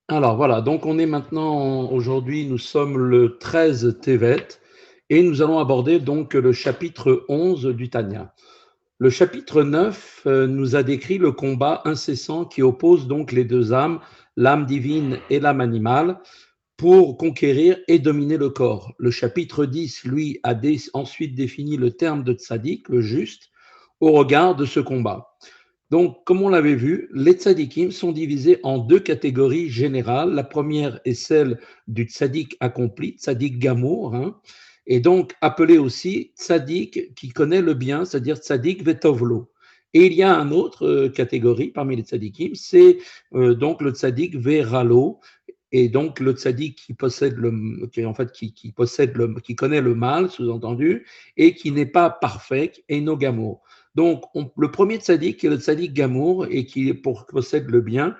Alors voilà, donc on est maintenant, aujourd'hui, nous sommes le 13 Tevet et nous allons aborder donc le chapitre 11 du Tanya. Le chapitre 9 nous a décrit le combat incessant qui oppose donc les deux âmes, l'âme divine et l'âme animale, pour conquérir et dominer le corps. Le chapitre 10, lui, a ensuite défini le terme de tzaddik, le juste, au regard de ce combat. Donc, comme on l'avait vu, les tzadikim sont divisés en deux catégories générales. La première est celle du tzadik accompli, tzadik gamour, hein, et donc appelé aussi tzadik qui connaît le bien, c'est-à-dire tzadik vetovlo. Et il y a une autre catégorie parmi les tzadikim, c'est donc le tzadik veralo, et donc le tzaddik qui possède qui possède qui connaît le mal, sous-entendu, et qui n'est pas parfait, et no gamour. Donc, le premier tzaddik, qui est le tzaddik Gamour, et qui possède le bien,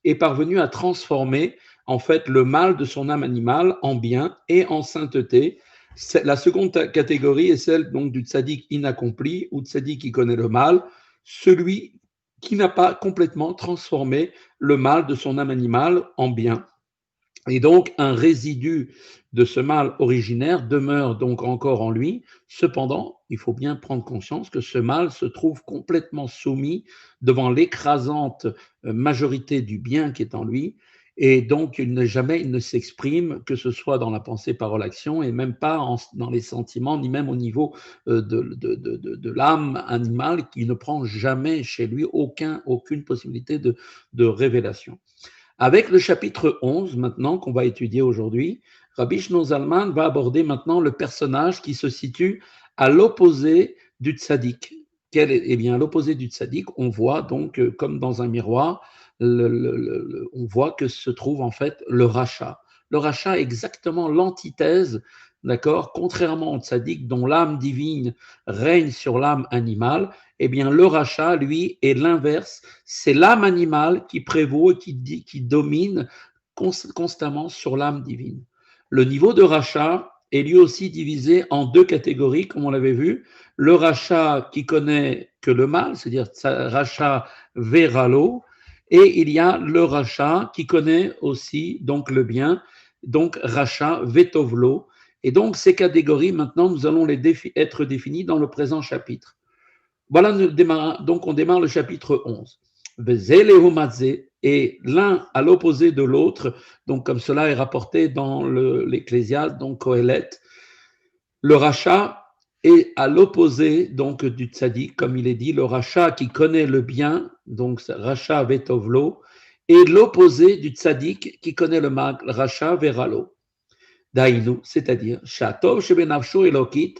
est parvenu à transformer en fait le mal de son âme animale en bien et en sainteté. La seconde catégorie est celle donc du tzaddik inaccompli ou tzaddik qui connaît le mal, celui qui n'a pas complètement transformé le mal de son âme animale en bien. Et donc, un résidu de ce mal originaire demeure donc encore en lui. Cependant, il faut bien prendre conscience que ce mal se trouve complètement soumis devant l'écrasante majorité du bien qui est en lui. Et donc, il ne s'exprime, que ce soit dans la pensée, parole, action, et même pas dans les sentiments, ni même au niveau de l'âme animale, qui ne prend jamais chez lui aucune possibilité de révélation. Avec le chapitre 11, maintenant, qu'on va étudier aujourd'hui, Rabbi Shlomo Zalman va aborder maintenant le personnage qui se situe à l'opposé du tzaddik. Quel est, eh bien, à l'opposé du tzaddik, on voit donc, comme dans un miroir, on voit que se trouve en fait le rachat. Le rachat est exactement l'antithèse, d'accord, contrairement au tzaddik dont l'âme divine règne sur l'âme animale. Eh bien, le rachat, lui, est l'inverse. C'est l'âme animale qui prévaut et qui domine constamment sur l'âme divine. Le niveau de rachat est lui aussi divisé en deux catégories, comme on l'avait vu. Le rachat qui connaît que le mal, c'est-à-dire rachat veralo, et il y a le rachat qui connaît aussi donc le bien, donc rachat vetovlo. Et donc ces catégories, maintenant, nous allons être définies dans le présent chapitre. Voilà, donc on démarre le chapitre 11. Et l'un à l'opposé de l'autre, donc comme cela est rapporté dans l'Ecclésiaste, donc Kohelet, le rachat est à l'opposé donc du tzaddik, comme il est dit, le rachat qui connaît le bien, donc rachat vetovlo, et l'opposé du tzaddik qui connaît le mal, rachat veralo. Daïnou, c'est-à-dire, Shatov shebenavsho elokit,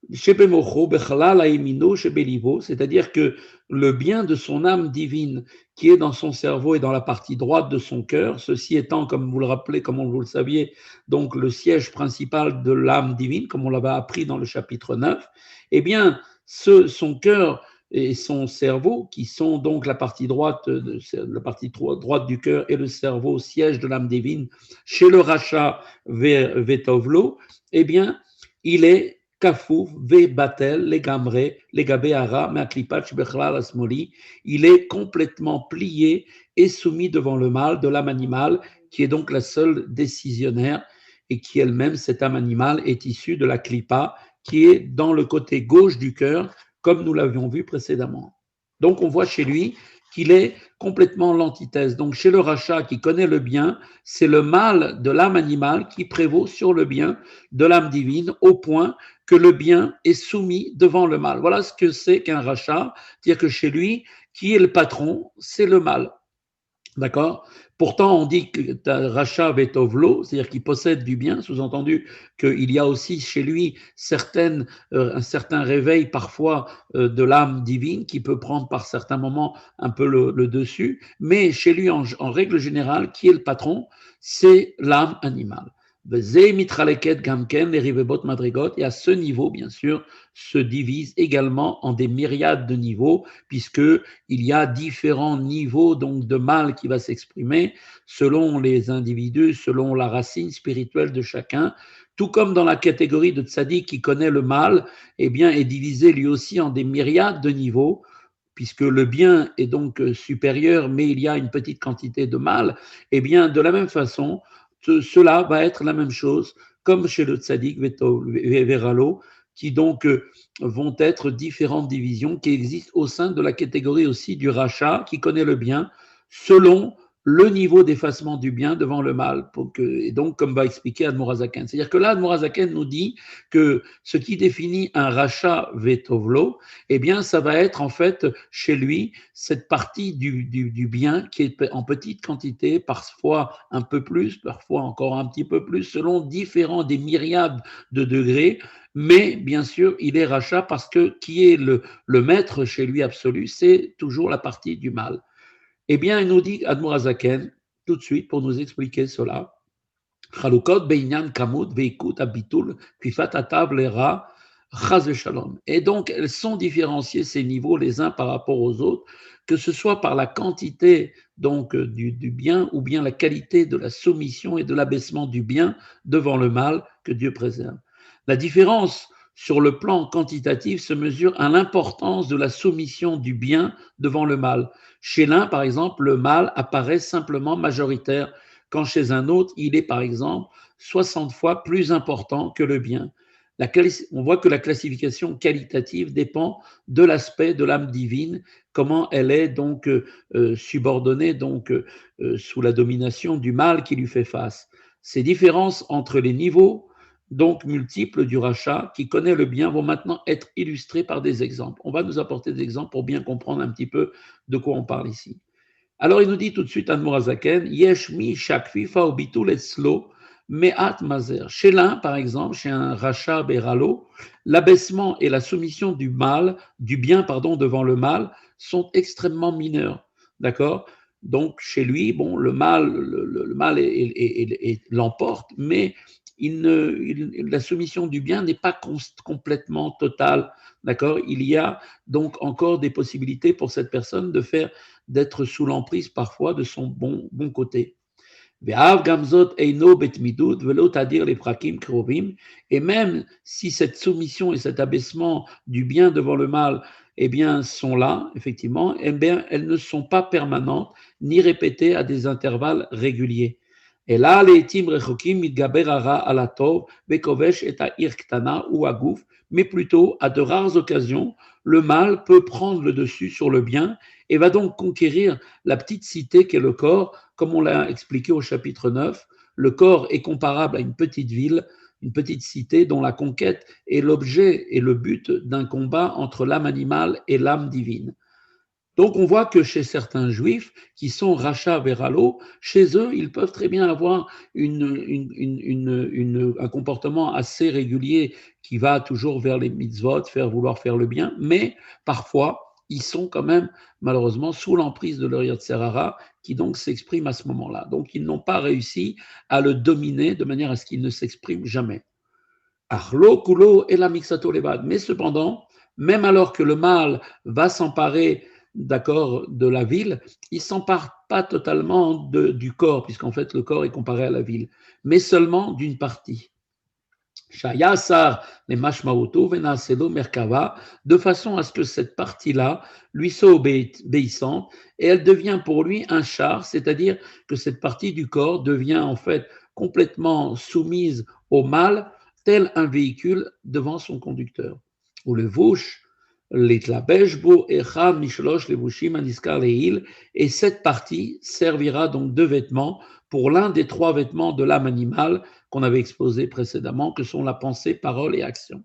c'est-à-dire que le bien de son âme divine qui est dans son cerveau et dans la partie droite de son cœur, ceci étant, comme vous le rappelez, comme vous le saviez, donc le siège principal de l'âme divine, comme on l'avait appris dans le chapitre 9, eh bien, son cœur et son cerveau, qui sont donc la partie droite, droite du cœur et le cerveau, siège de l'âme divine, chez le rachat Vetovlo, eh bien, il est Kafouf, Ve Batel, Legamre, Legabe Ara, Meaklipat, Shbechlal Asmoli. Il est complètement plié et soumis devant le mal de l'âme animale, qui est donc la seule décisionnaire et qui elle-même, cette âme animale, est issue de la Klipa, qui est dans le côté gauche du cœur, comme nous l'avions vu précédemment. Donc on voit chez lui qu'il est complètement l'antithèse. Donc chez le rachat qui connaît le bien, c'est le mal de l'âme animale qui prévaut sur le bien de l'âme divine, au point que le bien est soumis devant le mal. Voilà ce que c'est qu'un rachat, c'est-à-dire que chez lui, qui est le patron, c'est le mal. D'accord. Pourtant, on dit que rachat vetovlo, c'est-à-dire qu'il possède du bien, sous-entendu qu'il y a aussi chez lui un certain réveil parfois de l'âme divine qui peut prendre par certains moments un peu le dessus, mais chez lui, en règle générale, qui est le patron, c'est l'âme animale. Et à ce niveau, bien sûr, se divise également en des myriades de niveaux, puisqu'il y a différents niveaux donc de mal qui va s'exprimer selon les individus, selon la racine spirituelle de chacun. Tout comme dans la catégorie de tzaddik qui connaît le mal, eh bien, est divisé lui aussi en des myriades de niveaux puisque le bien est donc supérieur, mais il y a une petite quantité de mal, eh bien, de la même façon, cela va être la même chose, comme chez le tzaddik Veralo, qui donc vont être différentes divisions qui existent au sein de la catégorie aussi du rachat, qui connaît le bien, selon le niveau d'effacement du bien devant le mal. Et donc, comme va expliquer Admorazaken. C'est-à-dire que là, Admorazaken nous dit que ce qui définit un rachat vetovlo, eh bien, ça va être en fait chez lui cette partie du bien qui est en petite quantité, parfois un peu plus, parfois encore un petit peu plus, selon différents des myriades de degrés. Mais bien sûr, il est rachat parce que qui est le maître chez lui absolu, c'est toujours la partie du mal. Eh bien, il nous dit Admorazaken, tout de suite, pour nous expliquer cela. Chalukot beinyan kamut veikut abitul pifat atav lera chaz shalom. Et donc, elles sont différenciées, ces niveaux, les uns par rapport aux autres, que ce soit par la quantité donc du bien ou bien la qualité de la soumission et de l'abaissement du bien devant le mal que Dieu préserve. La différence sur le plan quantitatif se mesure à l'importance de la soumission du bien devant le mal. Chez l'un, par exemple, le mal apparaît simplement majoritaire, quand chez un autre, il est, par exemple, 60 fois plus important que le bien. On voit que la classification qualitative dépend de l'aspect de l'âme divine, comment elle est donc subordonnée donc sous la domination du mal qui lui fait face. Ces différences entre les niveaux donc multiples du rachat qui connaît le bien vont maintenant être illustrées par des exemples. On va nous apporter des exemples pour bien comprendre un petit peu de quoi on parle ici. Alors il nous dit tout de suite Admorazaken, Yesh mi shakfifa ou bitul etzlo me'at mazer. Chez l'un, par exemple, chez un rachat beralo, l'abaissement et la soumission du bien, devant le mal, sont extrêmement mineurs. D'accord? Donc chez lui, bon, le mal l'emporte, mais la soumission du bien n'est pas complètement totale. D'accord? Il y a donc encore des possibilités pour cette personne d'être sous l'emprise parfois de son bon côté. Et même si cette soumission et cet abaissement du bien devant le mal eh bien, sont là, effectivement, eh bien, elles ne sont pas permanentes ni répétées à des intervalles réguliers. Et là, les tim rechokim mitgaberara alatov bekovesh et irktana ou agouf, mais plutôt à de rares occasions, le mal peut prendre le dessus sur le bien et va donc conquérir la petite cité qu'est le corps, comme on l'a expliqué au chapitre 9. Le corps est comparable à une petite ville, une petite cité dont la conquête est l'objet et le but d'un combat entre l'âme animale et l'âme divine. Donc on voit que chez certains juifs qui sont rachat veralo, chez eux, ils peuvent très bien avoir un comportement assez régulier qui va toujours vers les mitzvot, vouloir faire le bien, mais parfois, ils sont quand même malheureusement sous l'emprise de leur Yetzer Hara qui donc s'exprime à ce moment-là. Donc ils n'ont pas réussi à le dominer de manière à ce qu'il ne s'exprime jamais. Arlo, kulo et la mixato levad. Mais cependant, même alors que le mal va s'emparer d'accord, de la ville, il ne s'empare pas totalement du corps, puisqu'en fait le corps est comparé à la ville, mais seulement d'une partie. Shayasar les mashmaoto venaselo merkava, de façon à ce que cette partie-là lui soit obéissante, et elle devient pour lui un char, c'est-à-dire que cette partie du corps devient en fait complètement soumise au mal, tel un véhicule devant son conducteur. Ou le vouche, et cette partie servira donc de vêtement pour l'un des trois vêtements de l'âme animale qu'on avait exposé précédemment, que sont la pensée, parole et action.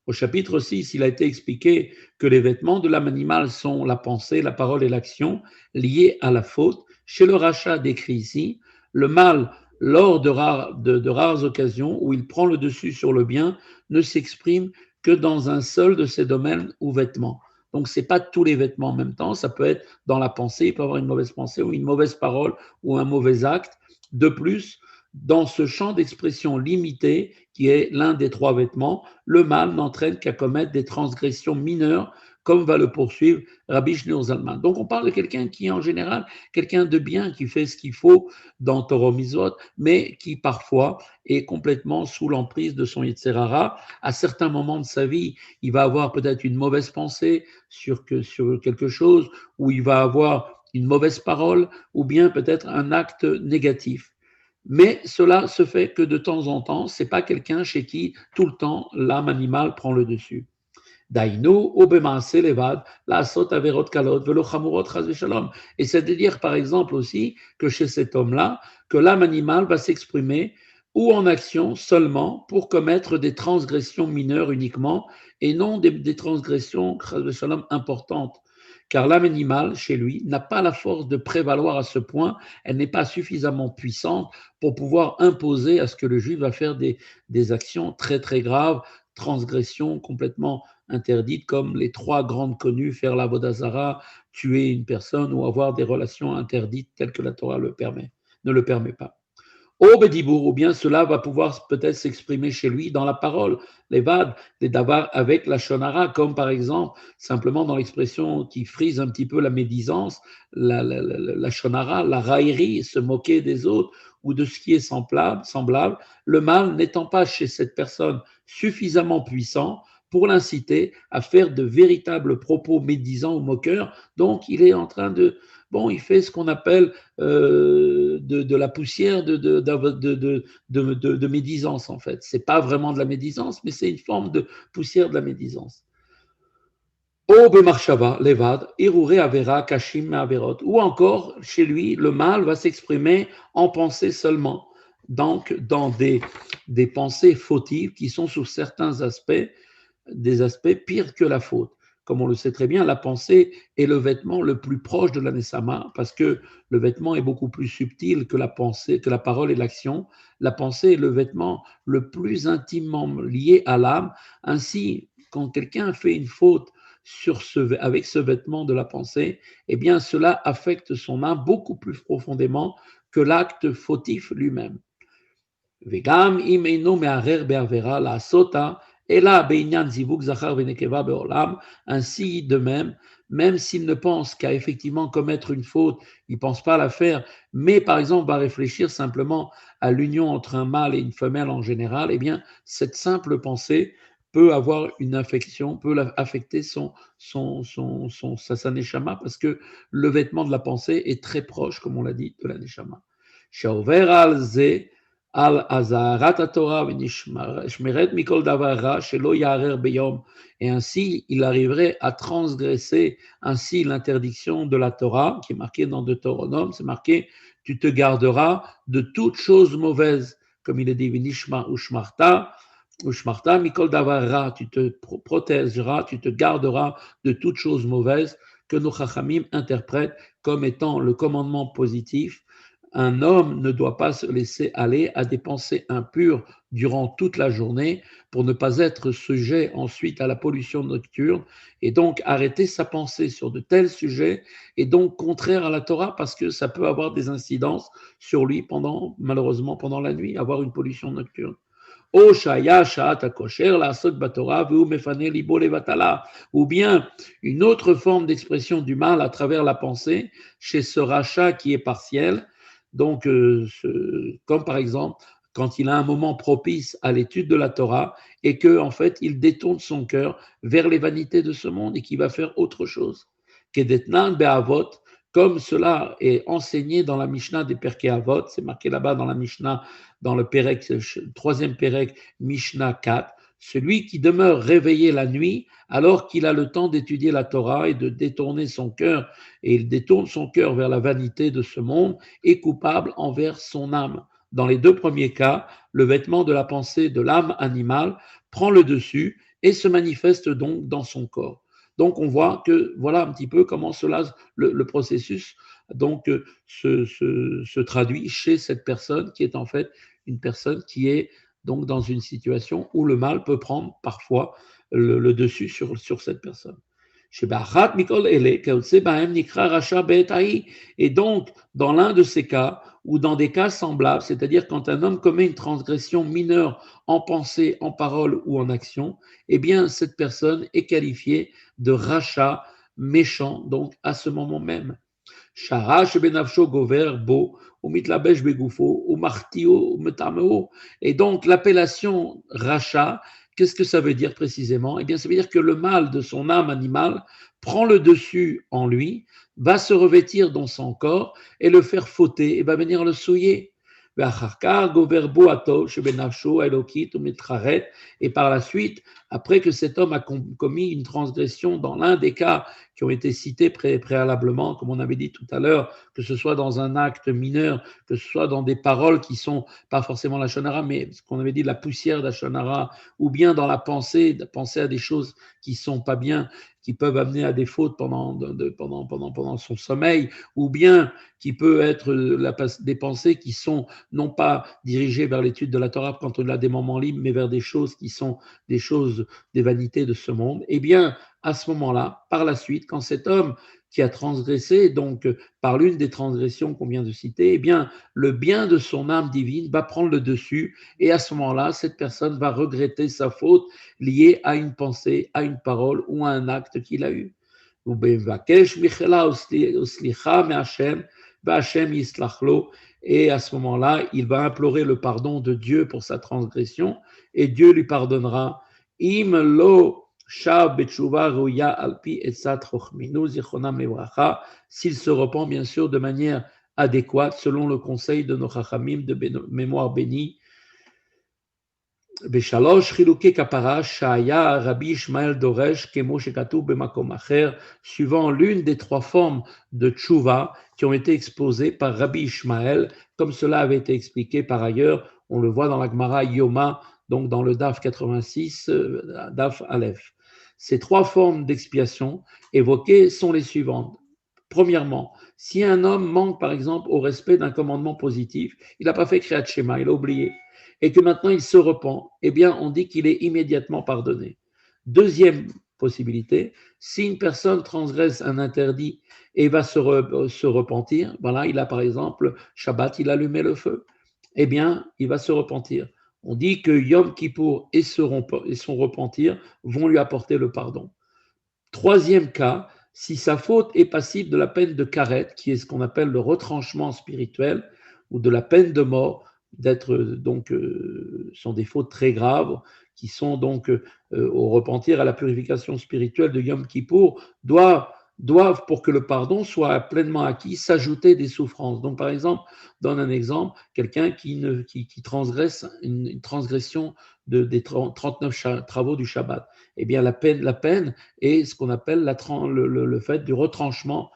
Au chapitre 6, il a été expliqué que les vêtements de l'âme animale sont la pensée, la parole et l'action liées à la faute. Chez le rachat décrit ici, le mal, lors de rares occasions où il prend le dessus sur le bien, ne s'exprime que dans un seul de ces domaines ou vêtements. Donc, ce n'est pas tous les vêtements en même temps, ça peut être dans la pensée, il peut y avoir une mauvaise pensée ou une mauvaise parole ou un mauvais acte. De plus, dans ce champ d'expression limité, qui est l'un des trois vêtements, le mal n'entraîne qu'à commettre des transgressions mineures comme va le poursuivre Rabbi Shneur Zalman. Donc on parle de quelqu'un qui est en général quelqu'un de bien, qui fait ce qu'il faut dans Torah Mitzvot, mais qui parfois est complètement sous l'emprise de son Yetzer Hara. À certains moments de sa vie, il va avoir peut-être une mauvaise pensée sur quelque chose, ou il va avoir une mauvaise parole, ou bien peut-être un acte négatif. Mais cela se fait que de temps en temps, c'est pas quelqu'un chez qui tout le temps l'âme animale prend le dessus. Dainu ou bemaase levad, la sot averot kalot, velo chamurot chas v'shalom. Et c'est de dire par exemple aussi que chez cet homme-là, que l'âme animale va s'exprimer ou en action seulement pour commettre des transgressions mineures uniquement et non des transgressions chas v'shalom importantes. Car l'âme animale, chez lui, n'a pas la force de prévaloir à ce point, elle n'est pas suffisamment puissante pour pouvoir imposer à ce que le juif va faire des actions très très graves, transgressions complètement interdites, comme les trois grandes connues, faire la vodazara, tuer une personne ou avoir des relations interdites telles que la Torah ne le permet pas. Au Bedibour, ou bien cela va pouvoir peut-être s'exprimer chez lui dans la parole, les vad, les davar avec la shonara, comme par exemple simplement dans l'expression qui frise un petit peu la médisance, la shonara, la raillerie, se moquer des autres ou de ce qui est semblable, le mal n'étant pas chez cette personne suffisamment puissant pour l'inciter à faire de véritables propos médisants ou moqueurs, donc il est en train il fait ce qu'on appelle de la poussière de médisance, en fait. Ce n'est pas vraiment de la médisance, mais c'est une forme de poussière de la médisance. O bemarshava, levad, irure avera, kashim averot. Ou encore, chez lui, le mal va s'exprimer en pensée seulement. Donc, dans des pensées fautives qui sont sous certains aspects, des aspects pires que la faute. Comme on le sait très bien, la pensée est le vêtement le plus proche de la Neshama, parce que le vêtement est beaucoup plus subtil que la pensée, que la parole et l'action. La pensée est le vêtement le plus intimement lié à l'âme. Ainsi, quand quelqu'un fait une faute avec ce vêtement de la pensée, eh bien, cela affecte son âme beaucoup plus profondément que l'acte fautif lui-même. Vegam im eino me'arer be'avera la sota ela be'inyan zivuk zachar ve'nekeva be'olam. Ainsi de même s'il ne pense qu'à effectivement commettre une faute, il ne pense pas à la faire, mais par exemple va réfléchir simplement à l'union entre un mâle et une femelle en général, eh bien cette simple pensée peut avoir une affection, peut affecter sa neshama, parce que le vêtement de la pensée est très proche, comme on l'a dit, de la neshama. Shaover al ze al azarat Torah v'nishmeret mikol davar ra shelo yarer beyom. Et ainsi, il arriverait à transgresser ainsi l'interdiction de la Torah, qui est marquée dans Deutéronome, c'est marqué « Tu te garderas de toute chose mauvaise », comme il est dit « V'nishma ushmarta mikol davar ra », tu te protégeras, tu te garderas de toute chose mauvaise, que nos chachamim interprètent comme étant le commandement positif. Un homme ne doit pas se laisser aller à des pensées impures durant toute la journée pour ne pas être sujet ensuite à la pollution nocturne et donc arrêter sa pensée sur de tels sujets et donc contraire à la Torah parce que ça peut avoir des incidences sur lui malheureusement pendant la nuit, avoir une pollution nocturne. Ou bien une autre forme d'expression du mal à travers la pensée chez ce rachat qui est partiel. Donc, comme par exemple, quand il a un moment propice à l'étude de la Torah et que, en fait, il détourne son cœur vers les vanités de ce monde et qu'il va faire autre chose. Kedetnan be'avot, comme cela est enseigné dans la Mishnah des Perkei Avot, c'est marqué là-bas dans la Mishnah, dans le troisième Perek, Mishnah 4, celui qui demeure réveillé la nuit alors qu'il a le temps d'étudier la Torah et de détourner son cœur, et il détourne son cœur vers la vanité de ce monde, est coupable envers son âme. Dans les deux premiers cas, le vêtement de la pensée de l'âme animale prend le dessus et se manifeste donc dans son corps. Donc on voit que voilà un petit peu comment le processus donc se traduit chez cette personne qui est en fait une personne qui est donc dans une situation où le mal peut prendre parfois le dessus sur cette personne. Et donc, dans l'un de ces cas ou dans des cas semblables, c'est-à-dire quand un homme commet une transgression mineure en pensée, en parole ou en action, eh bien, cette personne est qualifiée de rachat méchant, donc à ce moment même. Shara shebenafsho gover bo, ou mitlabesh begoufo, ou martio, ou metameo. Et donc, l'appellation rachat, qu'est-ce que ça veut dire précisément? Eh bien, ça veut dire que le mal de son âme animale prend le dessus en lui, va se revêtir dans son corps et le faire fauter et va venir le souiller. Et par la suite, après que cet homme a commis une transgression dans l'un des cas qui ont été cités préalablement, comme on avait dit tout à l'heure, que ce soit dans un acte mineur, que ce soit dans des paroles qui sont pas forcément la shonara, mais ce qu'on avait dit, la poussière de la shonara, ou bien dans la pensée, de penser à des choses qui sont pas bien, qui peuvent amener à des fautes pendant son sommeil, ou bien qui peut être des pensées qui sont non pas dirigées vers l'étude de la Torah quand on a des moments libres, mais vers des choses qui sont des choses, des vanités de ce monde. Eh bien, à ce moment-là, par la suite, quand cet homme qui a transgressé, donc par l'une des transgressions qu'on vient de citer, eh bien, le bien de son âme divine va prendre le dessus, et à ce moment-là, cette personne va regretter sa faute liée à une pensée, à une parole ou à un acte qu'il a eu. Et à ce moment-là, il va implorer le pardon de Dieu pour sa transgression, et Dieu lui pardonnera. Im lo s'il se repent bien sûr de manière adéquate selon le conseil de nos chachamim de mémoire bénie. Suivant l'une des trois formes de tchouva qui ont été exposées par Rabbi Ishmael, comme cela avait été expliqué par ailleurs, on le voit dans la Gemara Yoma, donc dans le Daf 86, Daf Aleph. Ces trois formes d'expiation évoquées sont les suivantes. Premièrement, si un homme manque par exemple au respect d'un commandement positif, il n'a pas fait Kriyat Shema, il a oublié, et que maintenant il se repent, eh bien on dit qu'il est immédiatement pardonné. Deuxième possibilité, si une personne transgresse un interdit et va se repentir, voilà, il a par exemple Shabbat, il allumait le feu, eh bien il va se repentir. On dit que Yom Kippour et son repentir vont lui apporter le pardon. Troisième cas, si sa faute est passible de la peine de karet, qui est ce qu'on appelle le retranchement spirituel, ou de la peine de mort, d'être donc sont des fautes très graves, qui sont donc au repentir, à la purification spirituelle de Yom Kippour, doivent, pour que le pardon soit pleinement acquis, s'ajouter des souffrances. Donc, par exemple, donne un exemple, quelqu'un qui transgresse une transgression des 39 travaux du Shabbat. Eh bien, la peine est ce qu'on appelle le fait du retranchement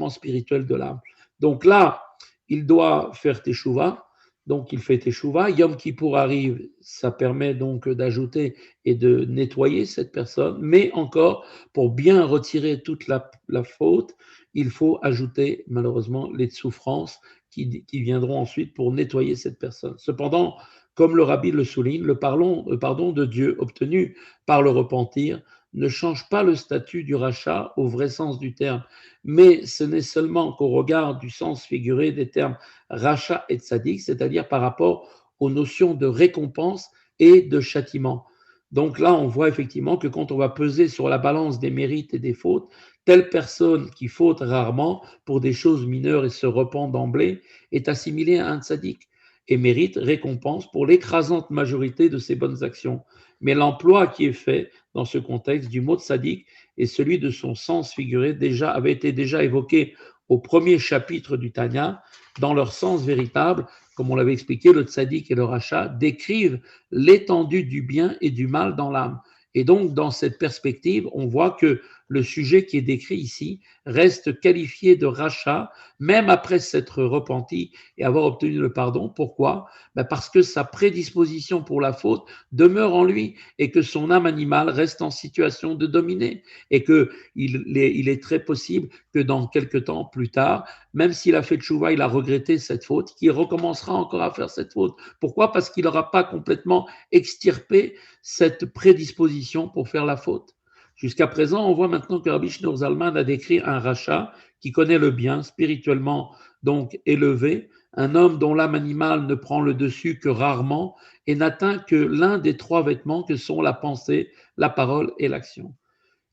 spirituel de l'âme. Donc là, il doit faire teshuva. Donc, il fait teshuva. Yom Kippour arrive, ça permet donc d'ajouter et de nettoyer cette personne. Mais encore, pour bien retirer toute la faute, il faut ajouter malheureusement les souffrances qui viendront ensuite pour nettoyer cette personne. Cependant, comme le rabbi le souligne, le pardon de Dieu obtenu par le repentir ne change pas le statut du rachat au vrai sens du terme, mais ce n'est seulement qu'au regard du sens figuré des termes rachat et tzaddik, c'est-à-dire par rapport aux notions de récompense et de châtiment. Donc là, on voit effectivement que quand on va peser sur la balance des mérites et des fautes, telle personne qui faute rarement pour des choses mineures et se repent d'emblée est assimilée à un tzaddik et mérite récompense pour l'écrasante majorité de ses bonnes actions. Mais l'emploi qui est fait dans ce contexte du mot tzaddik et celui de son sens figuré avait été déjà évoqué au premier chapitre du Tanya. Dans leur sens véritable, comme on l'avait expliqué, le tzaddik et le rachat décrivent l'étendue du bien et du mal dans l'âme. Et donc, dans cette perspective, on voit que le sujet qui est décrit ici reste qualifié de rachat, même après s'être repenti et avoir obtenu le pardon. Pourquoi? Parce que sa prédisposition pour la faute demeure en lui et que son âme animale reste en situation de dominer et qu'il est très possible que dans quelques temps plus tard, même s'il a fait tchouva, il a regretté cette faute, qu'il recommencera encore à faire cette faute. Pourquoi? Parce qu'il n'aura pas complètement extirpé cette prédisposition pour faire la faute. Jusqu'à présent, on voit maintenant que Rabbi Shneur Zalman a décrit un rachat qui connaît le bien spirituellement, donc élevé, un homme dont l'âme animale ne prend le dessus que rarement et n'atteint que l'un des trois vêtements que sont la pensée, la parole et l'action.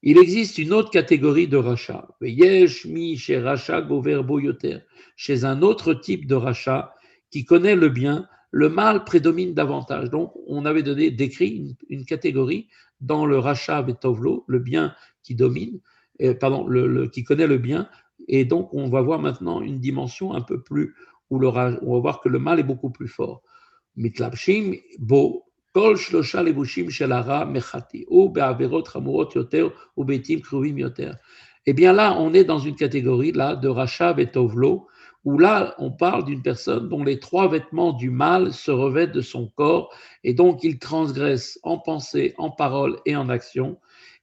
Il existe une autre catégorie de rachat. Yesh mi chez rachat gover boyoter. Chez un autre type de rachat qui connaît le bien, le mal prédomine davantage. Donc, on avait décrit une catégorie dans le rachat vetovlo, le bien qui domine, qui connaît le bien. Et donc, on va voir maintenant une dimension un peu plus où on va voir que le mal est beaucoup plus fort. מתלבשים בו כל שלושה לבושים של הרע מחטיא, ou בעבירות חמורות יותר ובעתים קרובים יותר. Eh bien là, on est dans une catégorie là de rachat et tovlo, où là, on parle d'une personne dont les trois vêtements du mal se revêtent de son corps, et donc il transgresse en pensée, en parole et en action,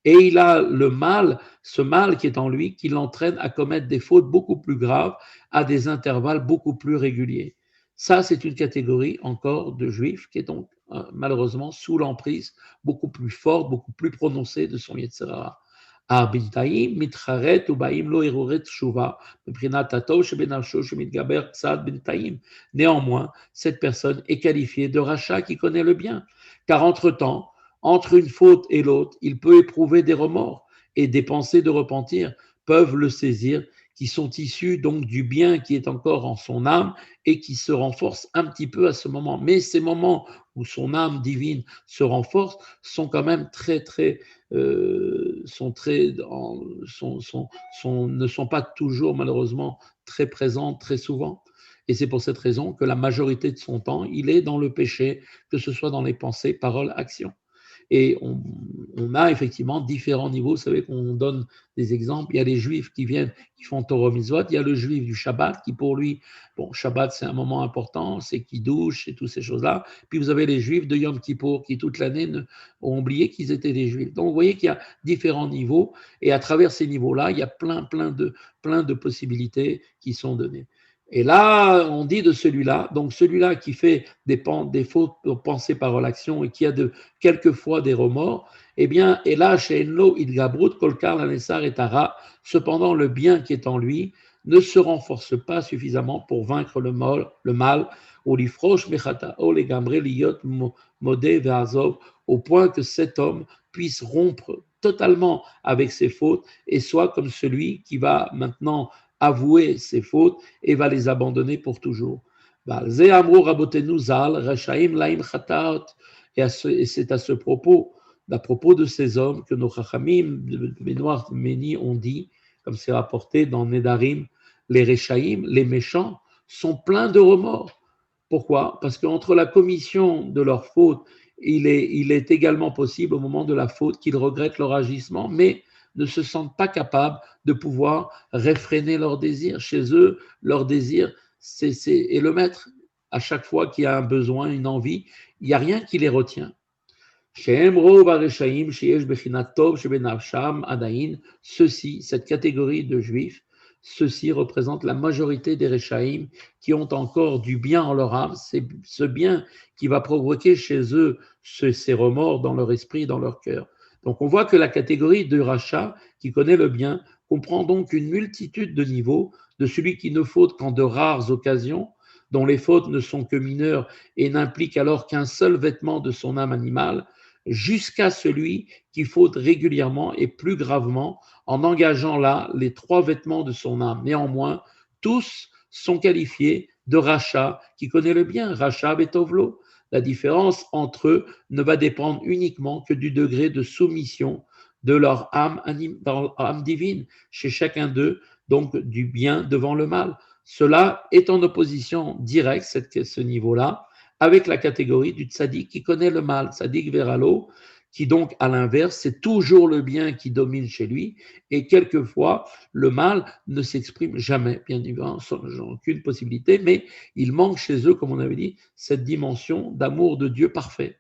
et il a le mal, ce mal qui est en lui, qui l'entraîne à commettre des fautes beaucoup plus graves, à des intervalles beaucoup plus réguliers. Ça, c'est une catégorie encore de juifs qui est donc malheureusement sous l'emprise beaucoup plus forte, beaucoup plus prononcée de son Yetzer Hara. הבינתיים מתחרט ובאים לו הרהורי תשובה מבחינת הטוב שבנפשו שמתגבר קצת בינתיים. Néanmoins, cette personne est qualifiée de rachat qui connaît le bien, car entre-temps, entre une faute et l'autre, il peut éprouver des remords et des pensées de repentir peuvent le saisir, qui sont issus donc du bien qui est encore en son âme et qui se renforce un petit peu à ce moment. Mais ces moments où son âme divine se renforce sont quand même ne sont pas toujours malheureusement très présents très souvent. Et c'est pour cette raison que la majorité de son temps, il est dans le péché, que ce soit dans les pensées, paroles, actions. Et on a effectivement différents niveaux. Vous savez qu'on donne des exemples. Il y a les juifs qui viennent, qui font Torah Mitzvot. Il y a le juif du Shabbat qui, pour lui, bon, Shabbat, c'est un moment important, c'est qui douche et toutes ces choses-là. Puis vous avez les juifs de Yom Kippour qui, toute l'année, ont oublié qu'ils étaient des juifs. Donc vous voyez qu'il y a différents niveaux. Et à travers ces niveaux-là, il y a plein de possibilités qui sont données. Et là, on dit de celui-là, donc celui-là qui fait des fautes pensées par l'action et qui a quelquefois des remords, eh bien, et là, chez Enlo, Idgabrut, Kolkar, Lanessar et Tara, cependant, le bien qui est en lui ne se renforce pas suffisamment pour vaincre le mal, ou l'ifrosh mechata, ou les gambre liot modé ve'azov, au point que cet homme puisse rompre totalement avec ses fautes et soit comme celui qui va maintenant avouer ses fautes et va les abandonner pour toujours. Et c'est à ce propos, à propos de ces hommes, que nos Chachamim, les Noirs Méni, ont dit, comme c'est rapporté dans Nedarim, les Rechaïm, les méchants, sont pleins de remords. Pourquoi? Parce qu'entre la commission de leur faute, il est également possible au moment de la faute qu'ils regrettent leur agissement, mais ne se sentent pas capables de pouvoir réfréner leurs désirs. Chez eux, leur désir, est le maître. À chaque fois qu'il y a un besoin, une envie, il n'y a rien qui les retient. Ceux-ci, cette catégorie de juifs, ceux-ci représentent la majorité des Rechaïm qui ont encore du bien en leur âme. C'est ce bien qui va provoquer chez eux ces remords dans leur esprit, dans leur cœur. Donc on voit que la catégorie de rachat, qui connaît le bien, comprend donc une multitude de niveaux, de celui qui ne faute qu'en de rares occasions, dont les fautes ne sont que mineures et n'impliquent alors qu'un seul vêtement de son âme animale, jusqu'à celui qui faute régulièrement et plus gravement en engageant là les trois vêtements de son âme. Néanmoins, tous sont qualifiés de rachat, qui connaît le bien, rachat betovlo. La différence entre eux ne va dépendre uniquement que du degré de soumission de leur âme divine chez chacun d'eux, donc du bien devant le mal. Cela est en opposition directe, ce niveau-là, avec la catégorie du tzaddik qui connaît le mal, tzaddik veralo, qui donc, à l'inverse, c'est toujours le bien qui domine chez lui, et quelquefois, le mal ne s'exprime jamais, bien évidemment, sans aucune possibilité, mais il manque chez eux, comme on avait dit, cette dimension d'amour de Dieu parfait.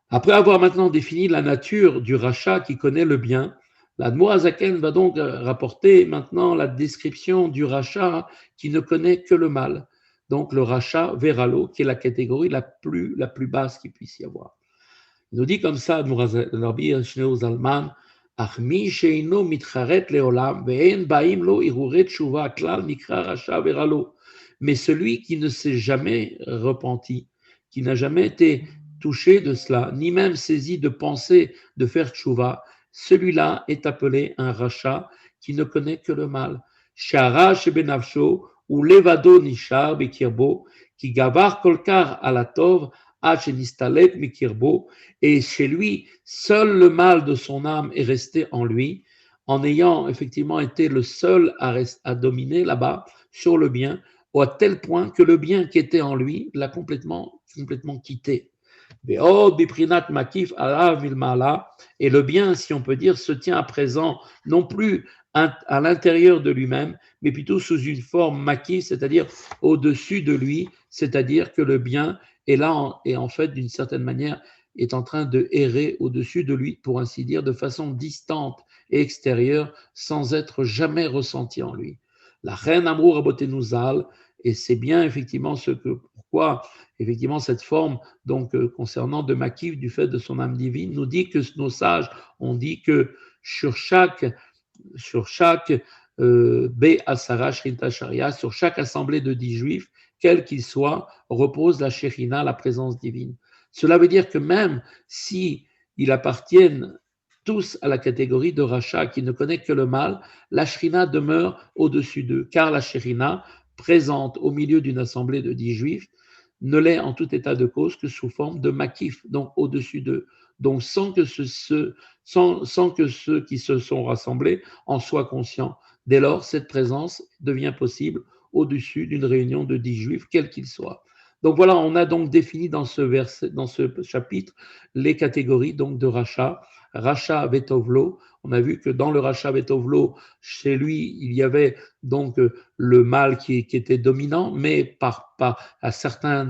Après avoir maintenant défini la nature du rachat qui connaît le bien, l'Admour Azaken va donc rapporter maintenant la description du rachat qui ne connaît que le mal. Donc le rachat veralo, qui est la catégorie la plus basse qu'il puisse y avoir. Il nous dit comme ça, Rabbi Shneur Zalman, Achmi sheino mitcharet leolam ve'en baim lo iruret shuva klal mikra rasha veralo. Mais celui qui ne s'est jamais repenti, qui n'a jamais été touché de cela, ni même saisi de penser de faire tchouva, celui-là est appelé un rachat qui ne connaît que le mal. Shara shebenavsho ou levado nishar bekirbo, qui gavar kolkar alatov, nistalek mikirbo, et chez lui, seul le mal de son âme est resté en lui, en ayant effectivement été le seul à dominer là-bas sur le bien, à tel point que le bien qui était en lui l'a complètement quitté. Et le bien, si on peut dire, se tient à présent non plus à l'intérieur de lui-même, mais plutôt sous une forme makif, c'est-à-dire au-dessus de lui, c'est-à-dire que le bien est là et en fait, d'une certaine manière, est en train de errer au-dessus de lui, pour ainsi dire, de façon distante et extérieure, sans être jamais ressenti en lui. La reine Amour Abotenuzal, et c'est bien effectivement pourquoi effectivement cette forme donc concernant de Makif du fait de son âme divine nous dit que nos sages ont dit que sur chaque Asara Shrinta Sharia, sur chaque assemblée de 10 juifs, quel qu'il soit, repose la Shekhinah, la présence divine. Cela veut dire que même si ils appartiennent tous à la catégorie de rachat qui ne connaît que le mal, la Shekhinah demeure au-dessus d'eux, car la Shekhinah, présente au milieu d'une assemblée de 10 juifs, ne l'est en tout état de cause que sous forme de makif, donc au-dessus d'eux. Donc sans que ceux qui se sont rassemblés en soient conscients. Dès lors, cette présence devient possible au-dessus d'une réunion de 10 juifs, quels qu'ils soient. Donc voilà, on a donc défini dans ce chapitre, les catégories donc de rachat. Rachat Vetovlo, on a vu que dans le rachat Vetovlo, chez lui, il y avait donc le mal qui était dominant, mais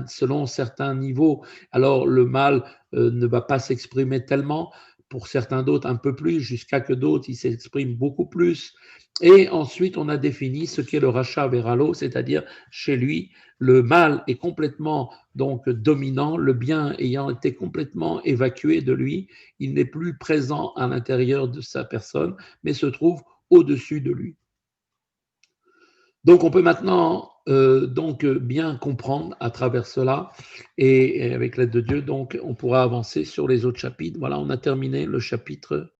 selon certains niveaux, alors le mal ne va pas s'exprimer tellement, pour certains d'autres un peu plus, jusqu'à que d'autres, il s'exprime beaucoup plus. Et ensuite, on a défini ce qu'est le rachat veralo, c'est-à-dire chez lui, le mal est complètement donc dominant, le bien ayant été complètement évacué de lui, il n'est plus présent à l'intérieur de sa personne, mais se trouve au-dessus de lui. Donc, on peut maintenant bien comprendre à travers cela, et avec l'aide de Dieu, donc, on pourra avancer sur les autres chapitres. Voilà, on a terminé le chapitre